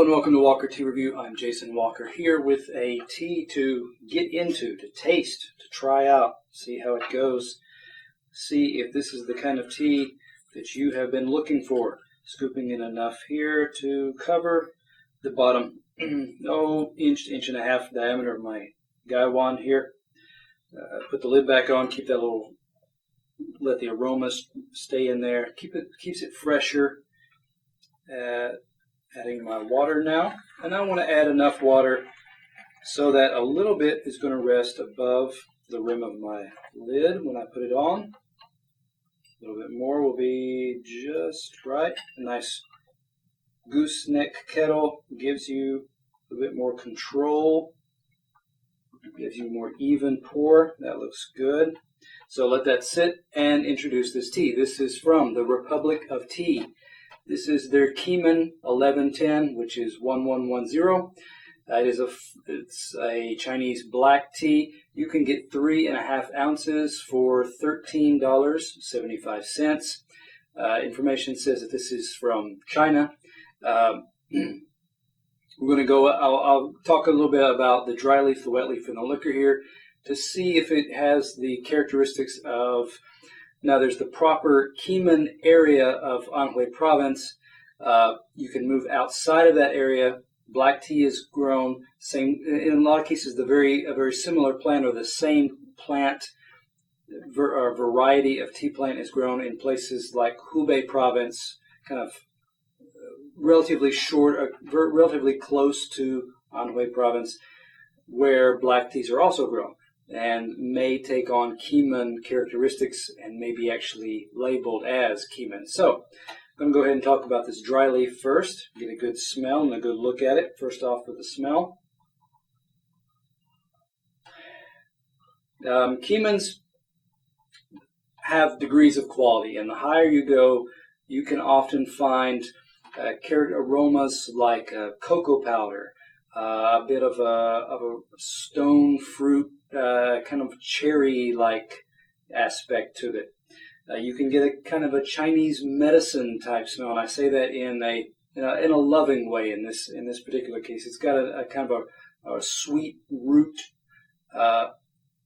Hello and welcome to Walker Tea Review. I'm Jason Walker here with a tea to get into, to taste, to try out, see how it goes, see if this is the kind of tea that you have been looking for. Scooping in enough here to cover the bottom, inch and a half diameter of my guy wand here. Put the lid back on, keep that let the aromas stay in there. Keeps it fresher. Adding my water now, and I want to add enough water so that a little bit is going to rest above the rim of my lid when I put it on. A little bit more will be just right. A nice gooseneck kettle gives you a bit more control, gives you more even pour. That looks good. So let that sit and introduce this tea. This is from the Republic of Tea. This is their Keemun 1110, which is 1110. It's a Chinese black tea. You can get 3.5 ounces for $13.75. Information says that this is from China. We're going to go. I'll talk a little bit about the dry leaf, the wet leaf, and the liquor here to see if it has the characteristics of. Now, there's the proper Keemun area of Anhui province. You can move outside of that area. Black tea is grown. In a lot of cases, a very similar plant or the same plant or variety of tea plant is grown in places like Hubei province, kind of relatively close to Anhui province, where black teas are also grown and may take on Keemun characteristics and may be actually labeled as Keemun. So I'm going to go ahead and talk about this dry leaf first, get a good smell and a good look at it. First off with the smell. Keemuns have degrees of quality, and the higher you go, you can often find aromas like cocoa powder, a bit of a stone fruit, kind of cherry-like aspect to it. You can get a kind of a Chinese medicine type smell, and I say that in a loving way. In this particular case, it's got a kind of a sweet root,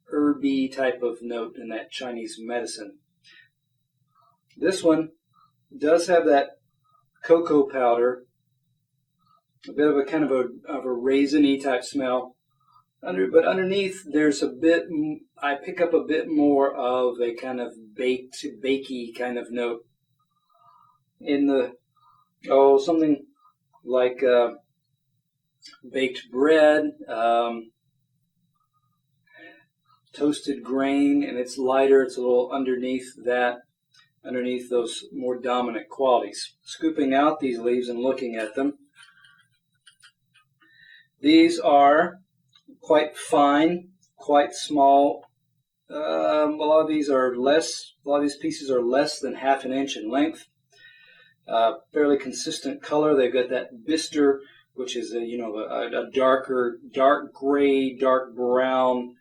herby type of note in that Chinese medicine. This one does have that cocoa powder, a bit of a kind of a raisiny type smell. But underneath, there's I pick up a bit more of a kind of bakey kind of note in the, something like baked bread, toasted grain, and it's lighter. It's a little underneath those more dominant qualities. Scooping out these leaves and looking at them, these are quite fine, quite small. A lot of these pieces are less than half an inch in length. Fairly consistent color. They've got that bister, which is a dark gray, dark brown,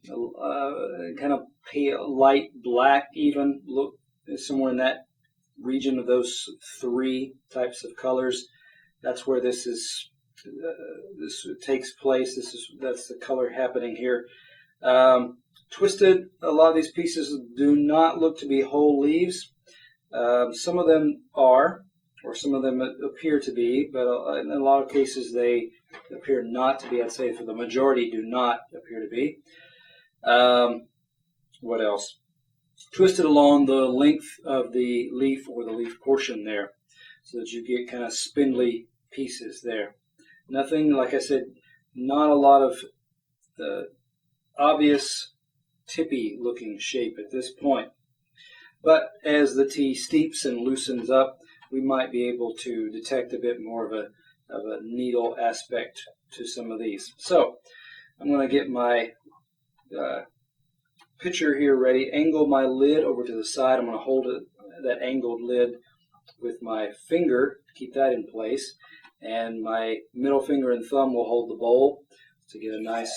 kind of pale, light black even. Look somewhere in that region of those three types of colors. That's where this takes place. That's the color happening here. Twisted. A lot of these pieces do not look to be whole leaves. Some of them are, or some of them appear to be, but in a lot of cases they appear not to be. I'd say for the majority do not appear to be. What else? Twisted along the length of the leaf or the leaf portion there, so that you get kind of spindly pieces there. Nothing, like I said, not a lot of obvious tippy looking shape at this point. But as the tea steeps and loosens up, we might be able to detect a bit more of a needle aspect to some of these. So I'm going to get my pitcher here ready, angle my lid over to the side. I'm going to hold that angled lid with my finger, keep that in place. And my middle finger and thumb will hold the bowl to get a nice,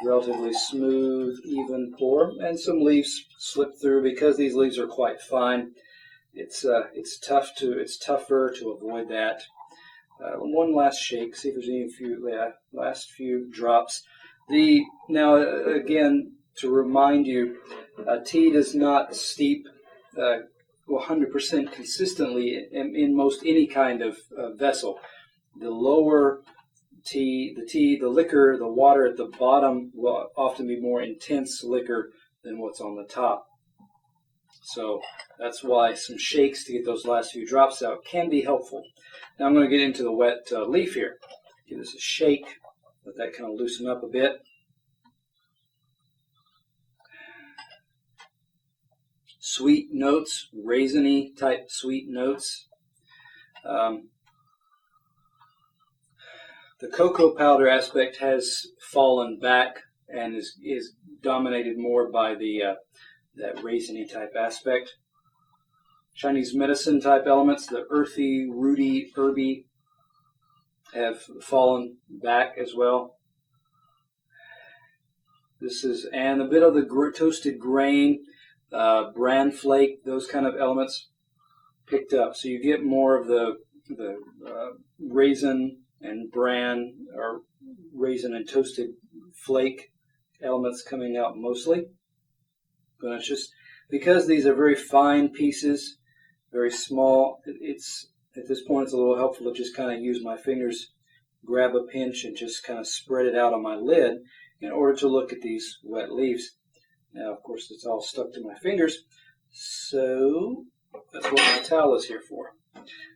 relatively smooth, even pour. And some leaves slip through because these leaves are quite fine. It's tougher to avoid that. One last shake, see if there's any last few drops. Now again, to remind you, tea does not steep 100% consistently in most any kind of vessel. The lower tea, the liquor, the water at the bottom will often be more intense liquor than what's on the top. So that's why some shakes to get those last few drops out can be helpful. Now I'm going to get into the wet leaf here. Give this a shake, let that kind of loosen up a bit. Sweet notes, raisiny type sweet notes. The cocoa powder aspect has fallen back and is dominated more by that raisiny type aspect. Chinese medicine type elements, the earthy, rooty, herby, have fallen back as well. And a bit of the toasted grain, bran flake, those kind of elements picked up. So you get more of the raisin and bran, or raisin and toasted flake elements coming out mostly. But it's just because these are very fine pieces, very small, it's at this point it's a little helpful to just kind of use my fingers, grab a pinch, and just kind of spread it out on my lid in order to look at these wet leaves. Now, of course, it's all stuck to my fingers, so that's what my towel is here for.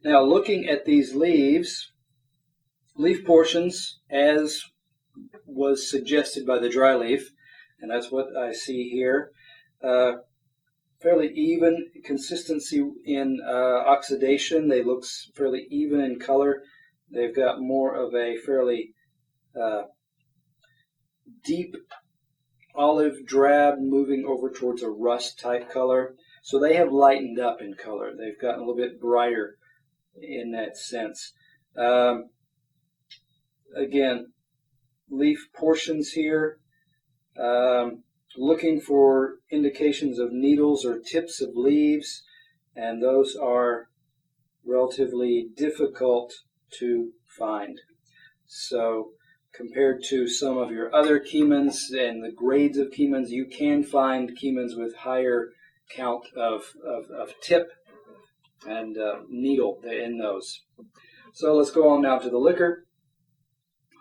Now, looking at these leaves, leaf portions, as was suggested by the dry leaf, and that's what I see here, fairly even consistency in oxidation. They look fairly even in color. They've got more of a fairly deep olive drab moving over towards a rust type color. So they have lightened up in color. They've gotten a little bit brighter in that sense. Again, leaf portions here. Looking for indications of needles or tips of leaves, and those are relatively difficult to find. So compared to some of your other Keemuns and the grades of Keemuns, you can find Keemuns with higher count of tip and needle in those. So let's go on now to the liquor.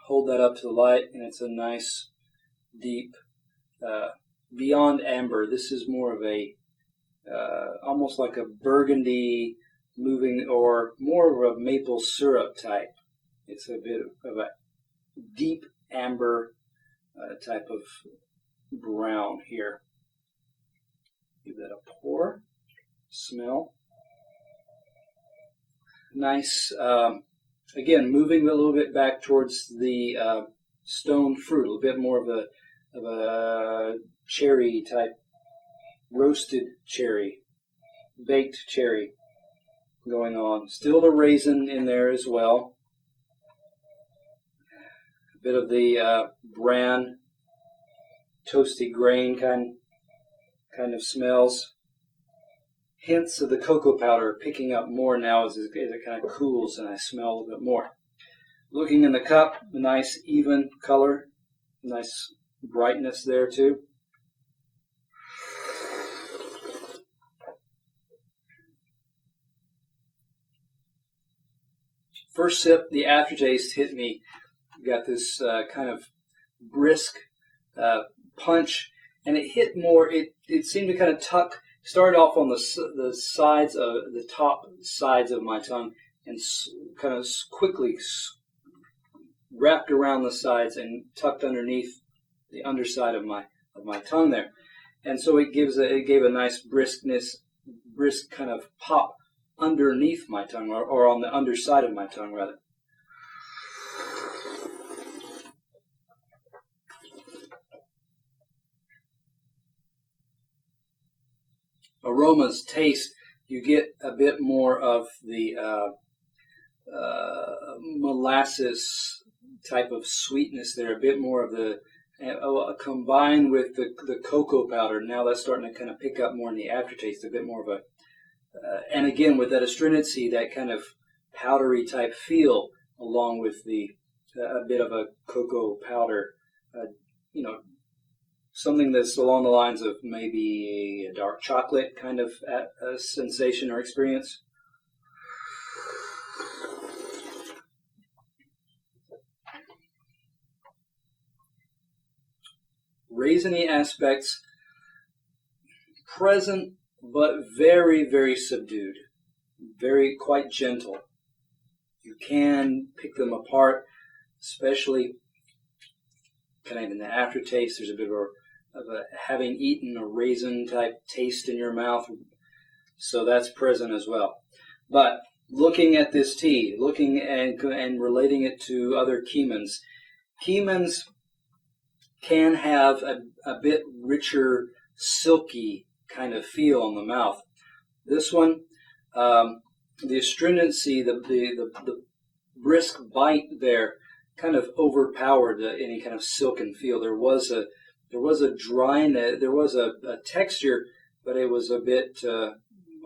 Hold that up to the light, and it's a nice, deep, beyond amber. This is more of a, almost like a burgundy moving, or more of a maple syrup type. It's a bit of a deep amber type of brown here. Give that a pour. Smell. Nice. Again, moving a little bit back towards the stone fruit, a little bit more of a cherry type, roasted cherry, baked cherry going on. Still the raisin in there as well. A bit of the bran, toasty grain kind of smells. Hints of the cocoa powder picking up more now as it kind of cools and I smell a little bit more. Looking in the cup, a nice even color, nice brightness there too. First sip, the aftertaste hit me. Got this kind of brisk punch, and it hit more. It seemed to kind of started off on the sides of the top sides of my tongue, and kind of quickly wrapped around the sides and tucked underneath the underside of my tongue there, and so it gave a nice brisk kind of pop underneath my tongue, or on the underside of my tongue rather. Aromas, taste, you get a bit more of the molasses type of sweetness there, a bit more of the combined with the cocoa powder. Now that's starting to kind of pick up more in the aftertaste, a bit more of a and again with that astringency, that kind of powdery type feel along with a bit of a cocoa powder, something that's along the lines of maybe a dark chocolate kind of a sensation or experience. Raisiny aspects present, but very, very subdued, quite gentle. You can pick them apart, especially kind of in the aftertaste. There's a bit of a having eaten a raisin type taste in your mouth, so that's present as well. But looking at this tea, looking and relating it to other Keemuns, Keemuns can have a bit richer, silky kind of feel in the mouth. This one, the astringency, the brisk bite there, kind of overpowered any kind of silken feel. There was a dryness, there was a texture, but it was a bit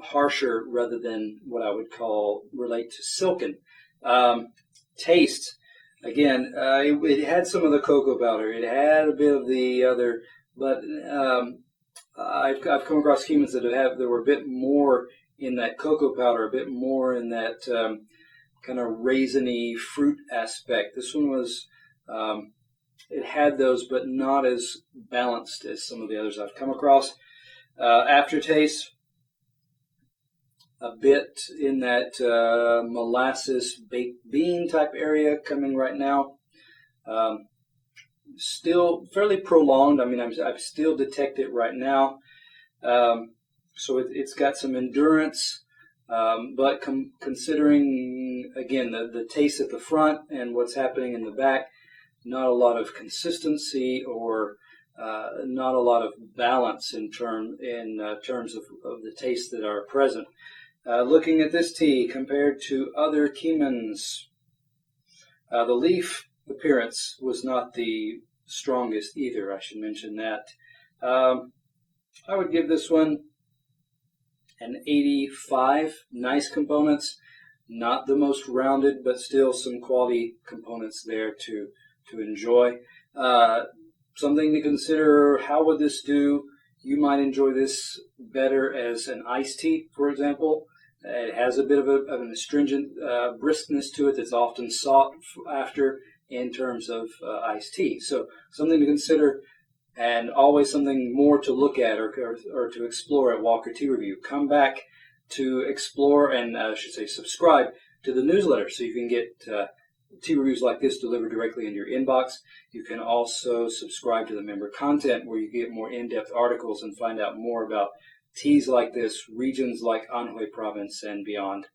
harsher rather than what I would relate to silken. Taste. Again, it had some of the cocoa powder. It had a bit of the other, but I've come across Keemuns that were a bit more in that cocoa powder, a bit more in that kind of raisiny fruit aspect. This one was, it had those, but not as balanced as some of the others I've come across. Aftertaste, a bit in that molasses baked bean type area coming right now. Still fairly prolonged. I mean, I still detect it right now. So it's got some endurance, but considering, again, the taste at the front and what's happening in the back, not a lot of consistency or not a lot of balance in terms of the tastes that are present. Looking at this tea compared to other Keemuns, the leaf appearance was not the strongest either. I should mention that. I would give this one an 85. Nice components, not the most rounded, but still some quality components there to enjoy. Something to consider, how would this do? You might enjoy this better as an iced tea, for example. It has a bit of an astringent briskness to it that's often sought after in terms of iced tea. So something to consider, and always something more to look at or to explore at Walker Tea Review. Come back to explore and I should say subscribe to the newsletter so you can get tea reviews like this delivered directly into your inbox. You can also subscribe to the member content where you get more in-depth articles and find out more about teas like this, regions like Anhui Province and beyond.